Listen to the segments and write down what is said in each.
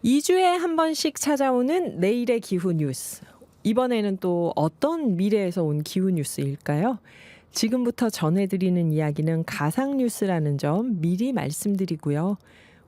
2주에 한 번씩 찾아오는 내일의 기후 뉴스. 이번에는 또 어떤 미래에서 온 기후 뉴스일까요? 지금부터 전해드리는 이야기는 가상 뉴스라는 점 미리 말씀드리고요.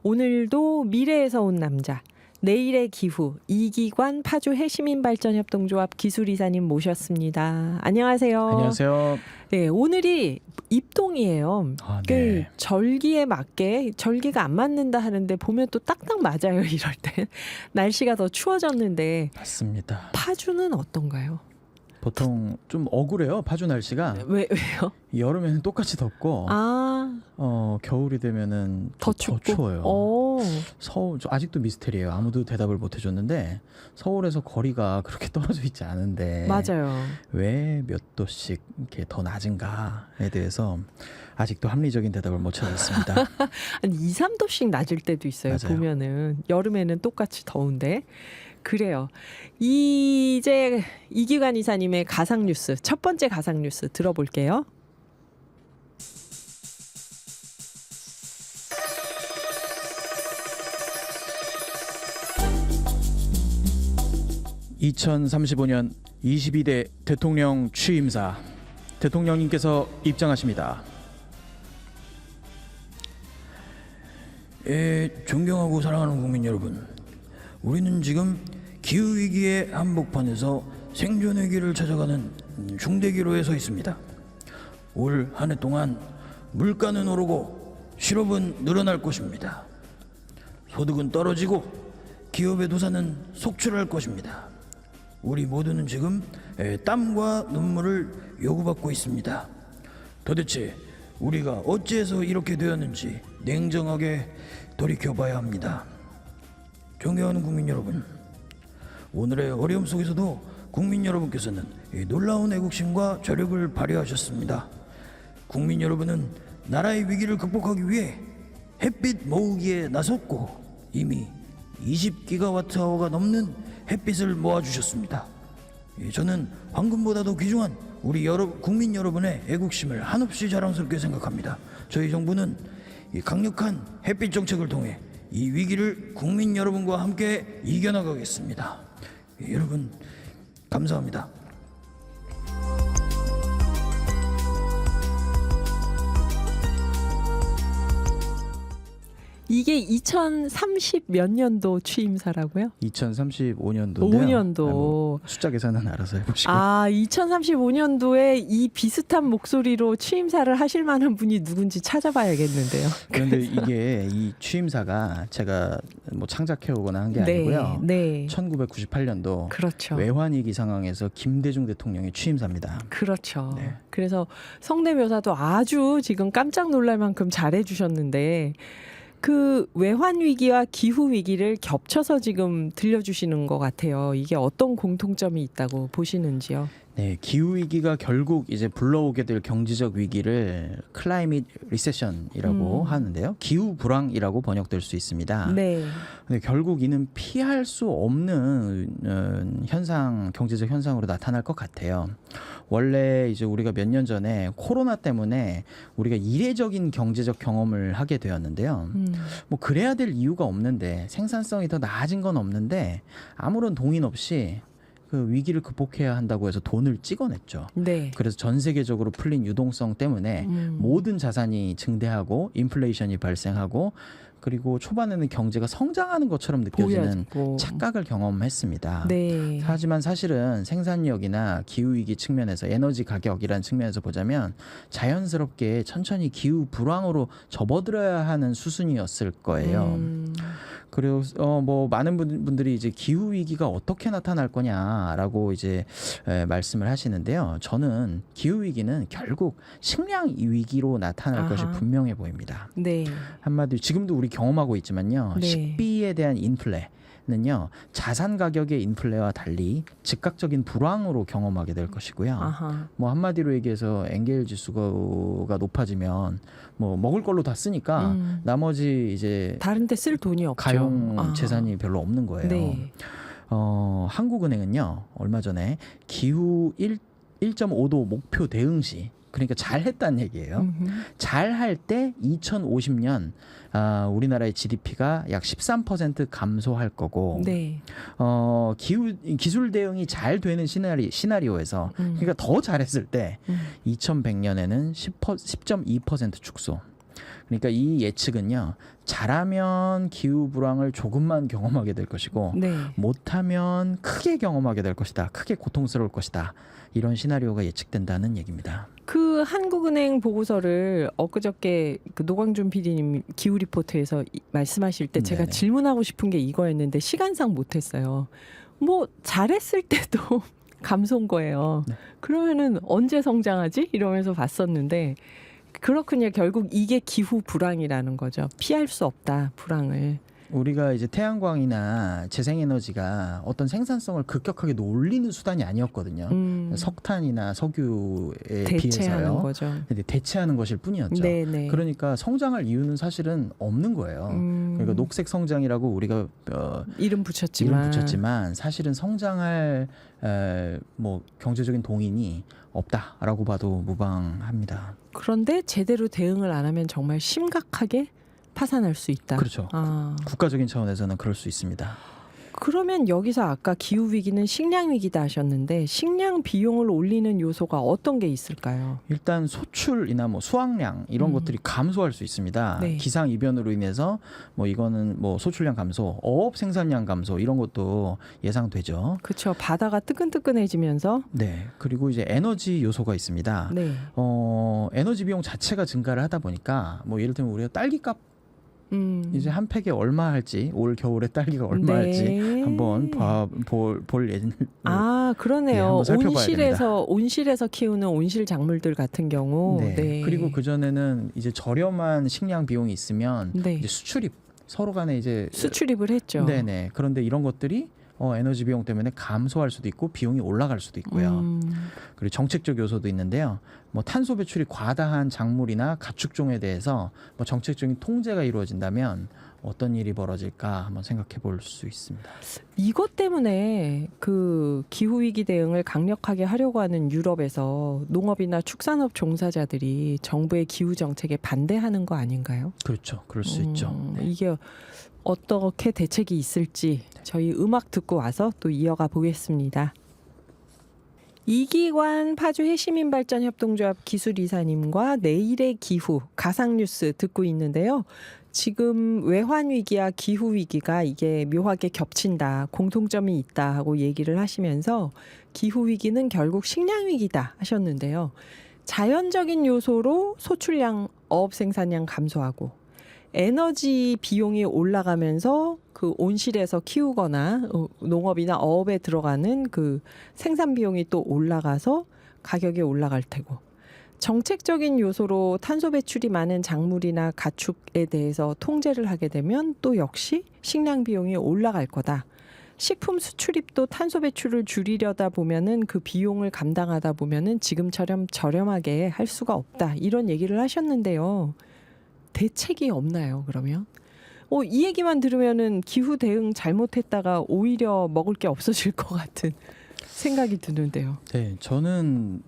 오늘도 미래에서 온 남자, 내일의 기후 이기관 파주 해시민발전협동조합 기술이사님 모셨습니다. 안녕하세요. 안녕하세요. 네, 오늘이 입동이에요. 네. 절기에 맞게 절기가 안 맞는다 하는데 보면 또 딱딱 맞아요. 이럴 때 날씨가 더 추워졌는데 맞습니다. 파주는 어떤가요? 보통 좀 억울해요. 파주 날씨가. 왜요? 여름에는 똑같이 덥고 겨울이 되면은 더 더 춥고. 추워요. 서울 아직도 미스테리예요. 아무도 대답을 못 해줬는데 서울에서 거리가 그렇게 떨어져 있지 않은데 맞아요. 왜 몇 도씩 이렇게 더 낮은가에 대해서 아직도 합리적인 대답을 못 찾았습니다. 한 2, 3도씩 낮을 때도 있어요. 맞아요. 보면은 여름에는 똑같이 더운데 그래요. 이제 이기관 이사님의 가상 뉴스 첫 번째 가상 뉴스 들어볼게요. (2035년) 22대 대통령 취임사 대통령님께서 입장하십니다. 존경하고 사랑하는 국민 여러분, 우리는 지금 기후위기의 한복판에서 생존의 길을 찾아가는 중대기로에 서 있습니다. 올 한 해 동안 물가는 오르고 실업은 늘어날 것입니다. 소득은 떨어지고 기업의 도산은 속출할 것입니다. 우리 모두는 지금 땀과 눈물을 요구받고 있습니다. 도대체 우리가 어찌해서 이렇게 되었는지 냉정하게 돌이켜봐야 합니다. 존경하는 국민 여러분, 오늘의 어려움 속에서도 국민 여러분께서는 놀라운 애국심과 저력을 발휘하셨습니다. 국민 여러분은 나라의 위기를 극복하기 위해 햇빛 모으기에 나섰고 이미 20기가와트아워가 넘는 햇빛을 모아주셨습니다. 저는 황금보다도 귀중한 우리 국민 여러분의 애국심을 한없이 자랑스럽게 생각합니다. 저희 정부는 이 강력한 햇빛 정책을 통해 이 위기를 국민 여러분과 함께 이겨나가겠습니다. 여러분 감사합니다. 이게 2030 몇 년도 취임사라고요? 2035년도인데요. 5년도. 숫자 계산은 알아서 해보시고. 2035년도에 이 비슷한 목소리로 취임사를 하실 만한 분이 누군지 찾아봐야겠는데요. 그런데 이게 이 취임사가 제가 뭐 창작해오거나 한 게 아니고요. 네. 1998년도 그렇죠. 외환위기 상황에서 김대중 대통령의 취임사입니다. 그렇죠. 네. 그래서 성대묘사도 아주 지금 깜짝 놀랄 만큼 잘해주셨는데 그 외환 위기와 기후 위기를 겹쳐서 지금 들려주시는 것 같아요. 이게 어떤 공통점이 있다고 보시는지요? 네, 기후 위기가 결국 이제 불러오게 될 경제적 위기를 클라이밋 리세션이라고 하는데요. 기후 불황이라고 번역될 수 있습니다. 네. 근데 결국 이는 피할 수 없는 경제적 현상으로 나타날 것 같아요. 원래 이제 우리가 몇 년 전에 코로나 때문에 우리가 이례적인 경제적 경험을 하게 되었는데요. 뭐 그래야 될 이유가 없는데, 생산성이 더 나아진 건 없는데 아무런 동의 없이 그 위기를 극복해야 한다고 해서 돈을 찍어냈죠. 네. 그래서 전 세계적으로 풀린 유동성 때문에 모든 자산이 증대하고 인플레이션이 발생하고, 그리고 초반에는 경제가 성장하는 것처럼 느껴지는 보였고. 착각을 경험했습니다. 네. 하지만 사실은 생산력이나 기후위기 측면에서, 에너지 가격이라는 측면에서 보자면 자연스럽게 천천히 기후 불황으로 접어들어야 하는 수순이었을 거예요. 그리고 뭐 많은 분들이 이제 기후 위기가 어떻게 나타날 거냐라고 이제 말씀을 하시는데요. 저는 기후 위기는 결국 식량 위기로 나타날 것이 분명해 보입니다. 네. 한마디로 지금도 우리 경험하고 있지만요. 네. 식비에 대한 인플레는요, 자산 가격의 인플레와 달리 즉각적인 불황으로 경험하게 될 것이고요. 뭐 한마디로 얘기해서 엔겔 지수가 높아지면 뭐 먹을 걸로 다 쓰니까 나머지 이제 다른 데 쓸 돈이 없죠. 가용 재산이 별로 없는 거예요. 네. 한국은행은요, 얼마 전에 기후 1.5도 목표 대응 시 그러니까 잘했다는 얘기예요. 음흠. 잘할 때 2050년 우리나라의 GDP가 약 13% 감소할 거고 네. 기술 대응이 잘 되는 시나리오에서 그러니까 더 잘했을 때 2100년에는 10.2% 축소. 그러니까 이 예측은요. 잘하면 기후 불황을 조금만 경험하게 될 것이고 네. 못하면 크게 경험하게 될 것이다. 크게 고통스러울 것이다. 이런 시나리오가 예측된다는 얘기입니다. 그 한국은행 보고서를 엊그저께 그 노광준 PD님 기후 리포트에서 말씀하실 때 제가 네네. 질문하고 싶은 게 이거였는데 시간상 못했어요. 뭐 잘했을 때도 감소인 거예요. 네. 그러면은 언제 성장하지? 이러면서 봤었는데 그렇군요. 결국 이게 기후 불황이라는 거죠. 피할 수 없다, 불황을. 우리가 이제 태양광이나 재생에너지가 어떤 생산성을 급격하게 올리는 수단이 아니었거든요. 석탄이나 석유에 대체하는 비해서요. 거죠. 근데 대체하는 것일 뿐이었죠. 네네. 그러니까 성장할 이유는 사실은 없는 거예요. 그러니까 녹색 성장이라고 우리가 이름 붙였지만 사실은 성장할 뭐 경제적인 동인이 없다라고 봐도 무방합니다. 그런데 제대로 대응을 안 하면 정말 심각하게 파산할 수 있다. 그렇죠. 국가적인 차원에서는 그럴 수 있습니다. 그러면 여기서 아까 기후 위기는 식량 위기다 하셨는데 식량 비용을 올리는 요소가 어떤 게 있을까요? 일단 소출이나 뭐 수확량 이런 것들이 감소할 수 있습니다. 네. 기상 이변으로 인해서 뭐 이거는 뭐 소출량 감소, 어업 생산량 감소 이런 것도 예상되죠. 그렇죠. 바다가 뜨끈뜨끈해지면서 네. 그리고 이제 에너지 요소가 있습니다. 네. 에너지 비용 자체가 증가를 하다 보니까 뭐 예를 들면 우리가 딸기값 이제 한 팩에 얼마 할지 올 겨울에 딸기가 얼마 할지 한번 볼 예정. 그러네요. 네, 한번 살펴봐야 온실에서 키우는 온실 작물들 같은 경우. 네. 네. 그리고 그 전에는 이제 저렴한 식량 비용이 있으면 네. 이제 수출입 서로 간에 이제 수출입을 했죠. 네네. 그런데 이런 것들이 에너지 비용 때문에 감소할 수도 있고 비용이 올라갈 수도 있고요. 그리고 정책적 요소도 있는데요. 뭐 탄소 배출이 과다한 작물이나 가축종에 대해서 뭐 정책적인 통제가 이루어진다면 어떤 일이 벌어질까 한번 생각해 볼 수 있습니다. 이것 때문에 그 기후 위기 대응을 강력하게 하려고 하는 유럽에서 농업이나 축산업 종사자들이 정부의 기후 정책에 반대하는 거 아닌가요? 그렇죠. 그럴 수 있죠. 네. 이게 어떻게 대책이 있을지 저희 음악 듣고 와서 또 이어가 보겠습니다. 이기관 파주 해시민발전협동조합 기술이사님과 내일의 기후 가상뉴스 듣고 있는데요. 지금 외환위기와 기후위기가 이게 묘하게 겹친다, 공통점이 있다 하고 얘기를 하시면서 기후위기는 결국 식량위기다 하셨는데요. 자연적인 요소로 소출량, 어업 생산량 감소하고 에너지 비용이 올라가면서 그 온실에서 키우거나 농업이나 어업에 들어가는 그 생산 비용이 또 올라가서 가격이 올라갈 테고 정책적인 요소로 탄소 배출이 많은 작물이나 가축에 대해서 통제를 하게 되면 또 역시 식량 비용이 올라갈 거다. 식품 수출입도 탄소 배출을 줄이려다 보면은 그 비용을 감당하다 보면은 지금처럼 저렴하게 할 수가 없다. 이런 얘기를 하셨는데요. 대책이 없나요, 그러면? 이 얘기만 들으면은 기후 대응 잘못했다가 오히려 먹을 게 없어질 것 같은 생각이 드는데요. 네, 저는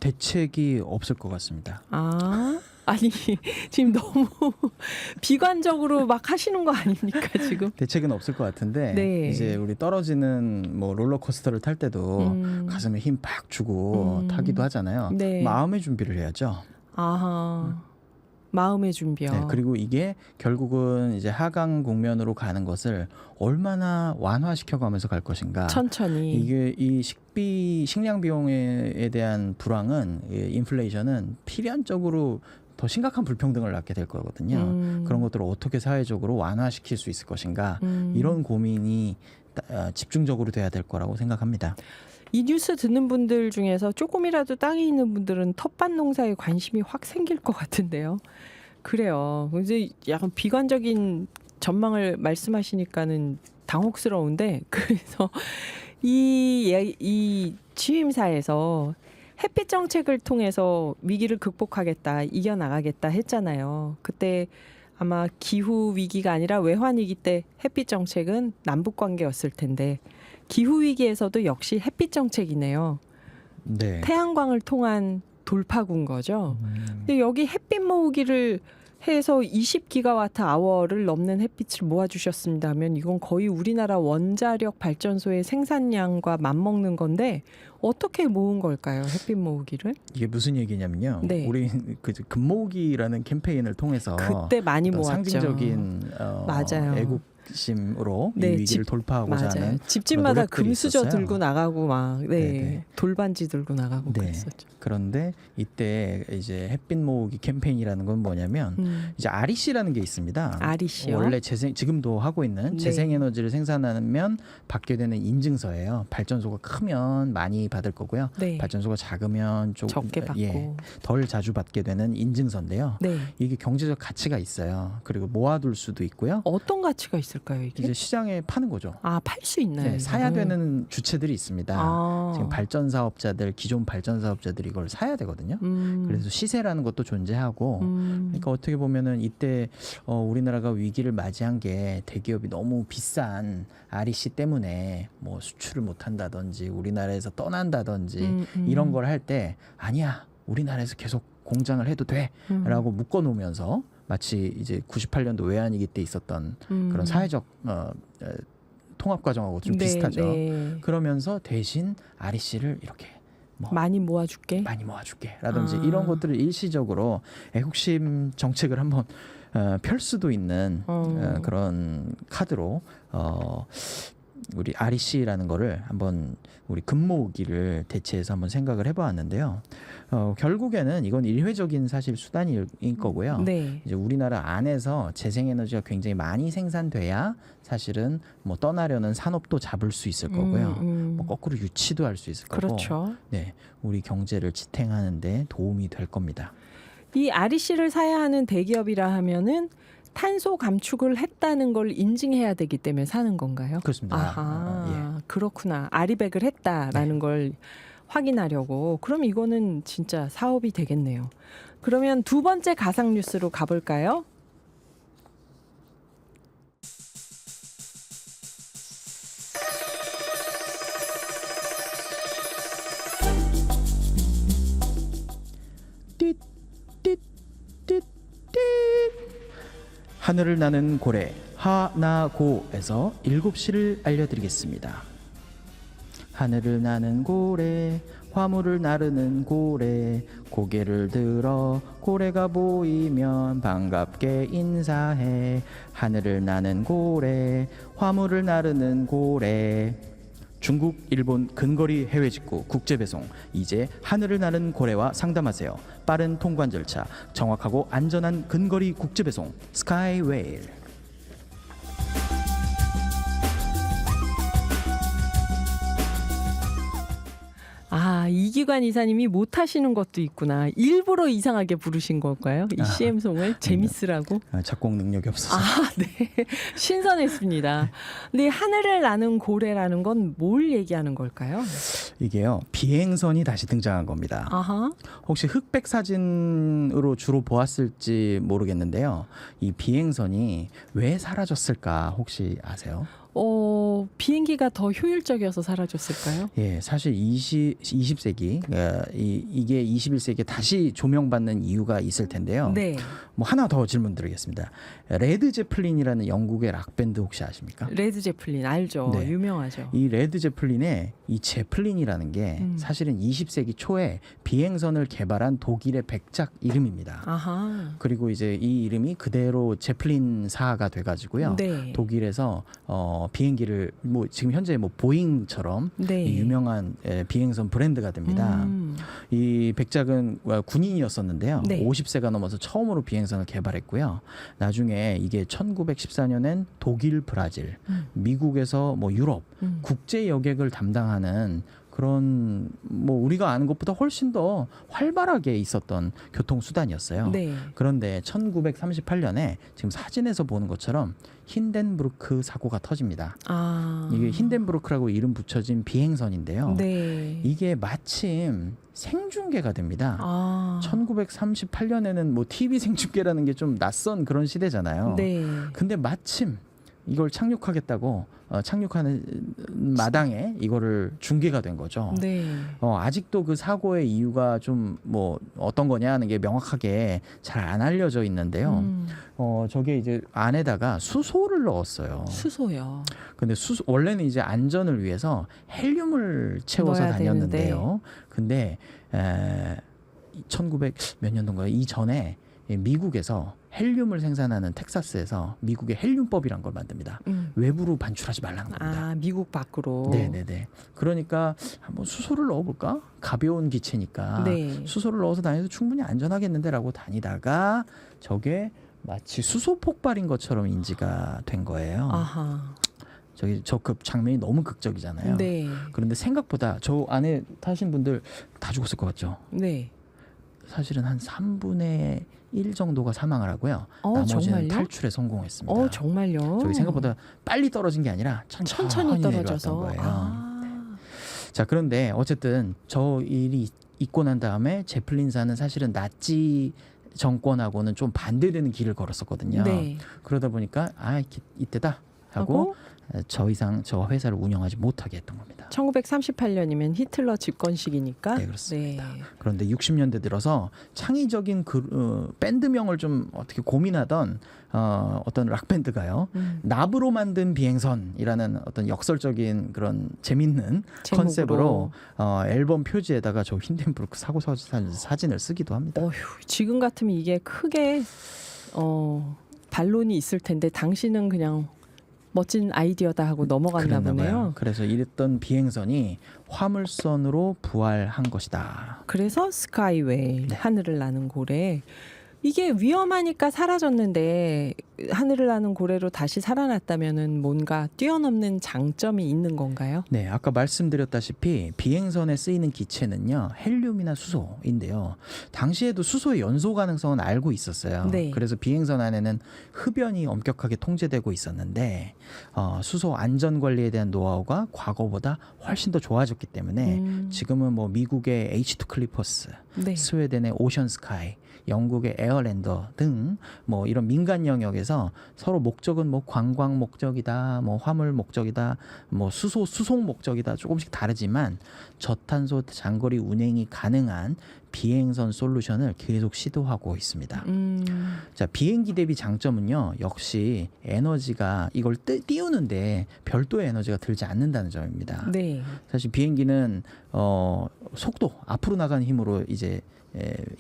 대책이 없을 것 같습니다. 아니 지금 너무 비관적으로 막 하시는 거 아닙니까 지금? 대책은 없을 것 같은데 네. 이제 우리 떨어지는 뭐 롤러코스터를 탈 때도 가슴에 힘 팍 주고 타기도 하잖아요. 네. 마음의 준비를 해야죠. 마음의 준비요. 네, 그리고 이게 결국은 이제 하강 국면으로 가는 것을 얼마나 완화시켜가면서 갈 것인가. 천천히. 이게 이 식량 비용에 대한 불황은 인플레이션은 필연적으로 더 심각한 불평등을 낳게 될 거거든요. 그런 것들을 어떻게 사회적으로 완화시킬 수 있을 것인가. 이런 고민이 집중적으로 돼야 될 거라고 생각합니다. 이 뉴스 듣는 분들 중에서 조금이라도 땅이 있는 분들은 텃밭 농사에 관심이 확 생길 것 같은데요. 그래요. 이제 약간 비관적인 전망을 말씀하시니까는 당혹스러운데 그래서 이 취임사에서 햇빛 정책을 통해서 위기를 극복하겠다, 이겨나가겠다 했잖아요. 그때 아마 기후 위기가 아니라 외환 위기 때 햇빛 정책은 남북 관계였을 텐데 기후 위기에서도 역시 햇빛 정책이네요. 네. 태양광을 통한 돌파구인 거죠. 근데 여기 햇빛 모으기를 해서 20기가와트/아워를 넘는 햇빛을 모아주셨습니다 하면 이건 거의 우리나라 원자력 발전소의 생산량과 맞먹는 건데 어떻게 모은 걸까요? 햇빛 모으기를? 이게 무슨 얘기냐면요. 네. 우리 그 금모으기라는 캠페인을 통해서 그때 많이 어떤 모았죠. 상징적인 맞아요. 애국심으로 네, 이 위기를 돌파하고자 맞아요. 하는 집집마다 노력들이 금수저 있었어요. 들고 나가고 막 네네. 돌반지 들고 나가고 네. 그랬었죠. 그런데 이때 이제 햇빛 모으기 캠페인이라는 건 뭐냐면 이제 REC라는 게 있습니다. REC요? 원래 지금도 하고 있는 네. 재생에너지를 생산하면 받게 되는 인증서예요. 발전소가 크면 많이 받을 거고요. 네. 발전소가 작으면 좀 적게 받고. 덜 자주 받게 되는 인증서인데요. 네. 이게 경제적 가치가 있어요. 그리고 모아둘 수도 있고요. 어떤 가치가 있을까요, 이게? 이제 시장에 파는 거죠. 아, 팔 수 있나요? 네, 사야 이거는? 되는 주체들이 있습니다. 아. 지금 발전 사업자들, 기존 발전 사업자들이 이걸 사야 되거든요. 그래서 시세라는 것도 존재하고, 그러니까 어떻게 보면은 이때 우리나라가 위기를 맞이한 게 대기업이 너무 비싼 REC 때문에 뭐 수출을 못 한다든지 우리나라에서 떠난다든지 이런 걸 할 때 아니야, 우리나라에서 계속 공장을 해도 돼라고 묶어 놓으면서 마치 이제 98년도 외환위기 때 있었던 그런 사회적 통합 과정하고 좀 네, 비슷하죠. 네. 그러면서 대신 REC를 이렇게 뭐 많이 모아줄게. 많이 모아줄게라든지 아. 이런 것들을 일시적으로 애국심 정책을 한번 펼 수도 있는 그런 카드로 우리 REC라는 거를 한번 우리 금모으기를 대체해서 한번 생각을 해보았는데요. 결국에는 이건 일회적인 사실 수단일 거고요. 네. 이제 우리나라 안에서 재생에너지가 굉장히 많이 생산돼야 사실은 뭐 떠나려는 산업도 잡을 수 있을 거고요. 뭐 거꾸로 유치도 할 수 있을 거고. 그렇죠. 네, 우리 경제를 지탱하는 데 도움이 될 겁니다. 이 REC를 사야 하는 대기업이라 하면은 탄소 감축을 했다는 걸 인증해야 되기 때문에 사는 건가요? 그렇습니다. 아하, 그렇구나. 아리백을 했다라는 걸 확인하려고. 그럼 이거는 진짜 사업이 되겠네요. 그러면 두 번째 가상 뉴스로 가볼까요? 하늘을 나는 고래 하나고에서 7시를 알려드리겠습니다. 하늘을 나는 고래 화물을 나르는 고래 고개를 들어 고래가 보이면 반갑게 인사해. 하늘을 나는 고래 화물을 나르는 고래. 중국, 일본 근거리 해외 직구 국제 배송 이제 하늘을 나는 고래와 상담하세요. 빠른 통관 절차, 정확하고 안전한 근거리 국제 배송 스카이웨일. 아, 이기관 이사님이 못 하시는 것도 있구나. 일부러 이상하게 부르신 걸까요? 이 CM송을 재밌으라고? 작곡 능력이 없어서. 아, 네. 신선했습니다. 근데 하늘을 나는 고래라는 건 뭘 얘기하는 걸까요? 이게요, 비행선이 다시 등장한 겁니다. 아하. 혹시 흑백 사진으로 주로 보았을지 모르겠는데요. 이 비행선이 왜 사라졌을까 혹시 아세요? 비행기가 더 효율적이어서 사라졌을까요? 예, 사실 20세기 이게 21세기에 다시 조명받는 이유가 있을 텐데요. 네. 뭐 하나 더 질문드리겠습니다. 레드 제플린이라는 영국의 락 밴드 혹시 아십니까? 레드 제플린 알죠. 네. 유명하죠. 이 레드 제플린의 이 제플린이라는 게 사실은 20세기 초에 비행선을 개발한 독일의 백작 이름입니다. 아하. 그리고 이제 이 이름이 그대로 제플린사가 돼가지고요. 네. 독일에서 비행기를 뭐 지금 현재 뭐 보잉처럼 네. 이 유명한 비행선 브랜드가 됩니다. 이 백작은 군인이었었는데요. 네. 50세가 넘어서 처음으로 비행선을 개발했고요. 나중에 이게 1914년엔 독일, 브라질, 미국에서 뭐 유럽 국제 여객을 담당하는 그런 뭐 우리가 아는 것보다 훨씬 더 활발하게 있었던 교통 수단이었어요. 네. 그런데 1938년에 지금 사진에서 보는 것처럼 힌덴부르크 사고가 터집니다. 아. 이게 힌덴부르크라고 이름 붙여진 비행선인데요. 네. 이게 마침 생중계가 됩니다. 아. 1938년에는 뭐 TV 생중계라는 게 좀 낯선 그런 시대잖아요. 네. 근데 마침 이걸 착륙하겠다고 착륙하는 마당에 이거를 중계가 된 거죠. 네. 아직도 그 사고의 이유가 좀 뭐 어떤 거냐 하는 게 명확하게 잘 안 알려져 있는데요. 저게 이제 안에다가 수소를 넣었어요. 수소요. 근데 원래는 이제 안전을 위해서 헬륨을 채워서 넣어야 다녔는데요. 근데 1900 몇 년도인가요? 이전에 미국에서 헬륨을 생산하는 텍사스에서 미국의 헬륨법이란 걸 만듭니다. 외부로 반출하지 말라는 겁니다. 아, 미국 밖으로. 네네네. 그러니까 한번 수소를 넣어볼까? 가벼운 기체니까 네. 수소를 넣어서 다녀도 충분히 안전하겠는데라고 다니다가 저게 마치 수소 폭발인 것처럼 인지가 된 거예요. 아하. 저 그 장면이 너무 극적이잖아요. 네. 그런데 생각보다 저 안에 타신 분들 다 죽었을 것 같죠? 네. 사실은 한 3분의 1 정도가 사망을 하고요. 나머지는 정말요? 탈출에 성공했습니다. 정말요? 저기 생각보다 빨리 떨어진 게 아니라 천천히 떨어져서. 내려왔던 거예요. 아. 자, 그런데 어쨌든 저 일이 있고 난 다음에 제플린사는 사실은 나치 정권하고는 좀 반대되는 길을 걸었었거든요. 네. 그러다 보니까 이때다 하고 저 이상 저 회사를 운영하지 못하게 했던 겁니다. 1938년이면 히틀러 집권 시기니까. 네, 그렇습니다. 네. 그런데 60년대 들어서 창의적인 밴드명을 좀 어떻게 고민하던 어떤 락 밴드가요. 납으로 만든 비행선이라는 어떤 역설적인 그런 재밌는 제목으로. 컨셉으로 앨범 표지에다가 저 힌덴부르크 사고 사진을 쓰기도 합니다. 어휴, 지금 같으면 이게 크게 반론이 있을 텐데 당신은 그냥 멋진 아이디어다 하고 넘어갔나 그랬나 보네요. 봐요. 그래서 이랬던 비행선이 화물선으로 부활한 것이다. 그래서 스카이웨이, 네. 하늘을 나는 고래. 이게 위험하니까 사라졌는데 하늘을 나는 고래로 다시 살아났다면은 뭔가 뛰어넘는 장점이 있는 건가요? 네, 아까 말씀드렸다시피 비행선에 쓰이는 기체는요 헬륨이나 수소인데요. 당시에도 수소의 연소 가능성은 알고 있었어요. 네. 그래서 비행선 안에는 흡연이 엄격하게 통제되고 있었는데 수소 안전 관리에 대한 노하우가 과거보다 훨씬 더 좋아졌기 때문에 지금은 뭐 미국의 H2 클리퍼스, 네. 스웨덴의 오션 스카이, 영국의 에어랜더 등 뭐 이런 민간 영역에서 서로 목적은 뭐 관광 목적이다, 뭐 화물 목적이다, 뭐 수송 목적이다 조금씩 다르지만 저탄소 장거리 운행이 가능한 비행선 솔루션을 계속 시도하고 있습니다. 자, 비행기 대비 장점은요 역시 에너지가 이걸 띄우는데 별도의 에너지가 들지 않는다는 점입니다. 네. 사실 비행기는 속도 앞으로 나가는 힘으로 이제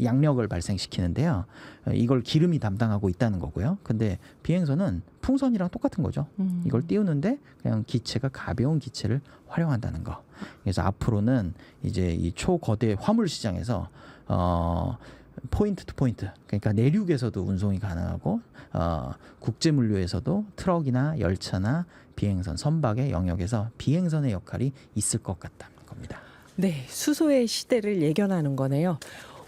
양력을 발생시키는데요. 이걸 기름이 담당하고 있다는 거고요. 근데 비행선은 풍선이랑 똑같은 거죠. 이걸 띄우는데 그냥 기체가 가벼운 기체를 활용한다는 거. 그래서 앞으로는 이제 이 초거대 화물 시장에서 포인트 투 포인트, 그러니까 내륙에서도 운송이 가능하고 국제 물류에서도 트럭이나 열차나 비행선, 선박의 영역에서 비행선의 역할이 있을 것 같다는 겁니다. 네, 수소의 시대를 예견하는 거네요.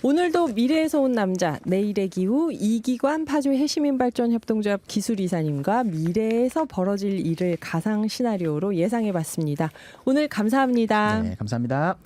오늘도 미래에서 온 남자, 내일의 기후 이기관 파주 해시민발전협동조합 기술이사님과 미래에서 벌어질 일을 가상 시나리오로 예상해봤습니다. 오늘 감사합니다. 네, 감사합니다.